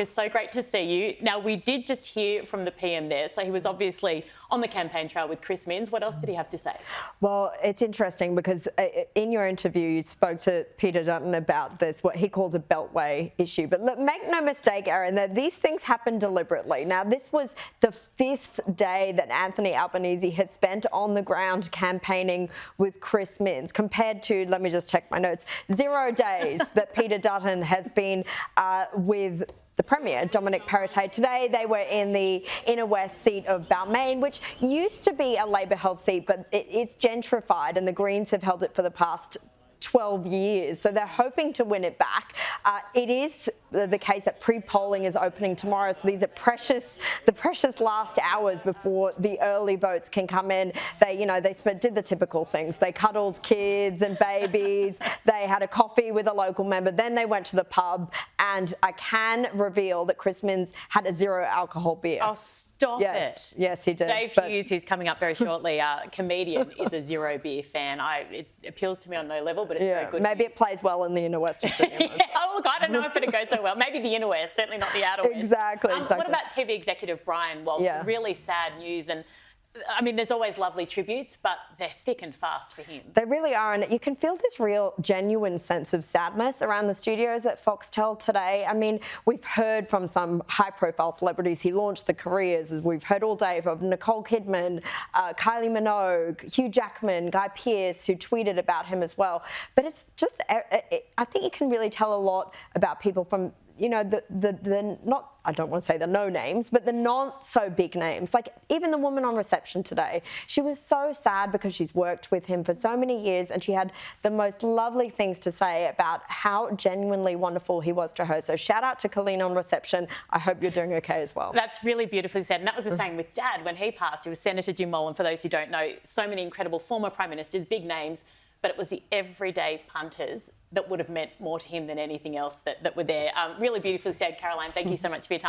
It's so great to see you. Now, we did just hear from the PM there, so he was obviously on the campaign trail with Chris Minns. What else did he have to say? Well, it's interesting because in your interview, you spoke to Peter Dutton about this, what he calls a beltway issue. But look, make no mistake, Erin, that these things happen deliberately. Now, this was the 5th day that Anthony Albanese has spent on the ground campaigning with Chris Minns, compared to, let me just check my notes, 0 days that Peter Dutton has been with the Premier, Dominic Perrottet. Today they were in the inner west seat of Balmain, which used to be a Labor-held seat, but it's gentrified and the Greens have held it for the past 12 years, so they're hoping to win it back. It is the case that pre-polling is opening tomorrow, so these are the precious last hours before the early votes can come in. They did the typical things. They cuddled kids and babies. They had a coffee with a local member. Then they went to the pub, and I can reveal that Chris Minns had a 0 alcohol beer. Oh, stop it. Yes, he did. Dave Hughes, who's coming up very shortly, comedian, is a 0 beer fan. It appeals to me on no level, but it's very good. Maybe it plays well in the inner west of Sydney. Oh, look, I don't know if it'd go so well. Maybe the inner west, certainly not the outer west. Exactly. What about TV executive Brian Walsh? Really sad news. And I mean, there's always lovely tributes, but they're thick and fast for him. They really are, and you can feel this real, genuine sense of sadness around the studios at Foxtel today. I mean, we've heard from some high-profile celebrities. He launched the careers, as we've heard all day, of Nicole Kidman, Kylie Minogue, Hugh Jackman, Guy Pearce, who tweeted about him as well. But it's just, I think you can really tell a lot about people from, the not, I don't want to say the no names, but the not so big names. Like even the woman on reception today, she was so sad because she's worked with him for so many years, and she had the most lovely things to say about how genuinely wonderful he was to her. So shout out to Colleen on reception. I hope you're doing okay as well. That's really beautifully said. And that was the same with Dad when he passed. It was Senator Jim Molan, for those who don't know, so many incredible former Prime Ministers, big names, but it was the everyday punters that would have meant more to him than anything else that were there. Really beautifully said, Caroline. Thank you so much for your time.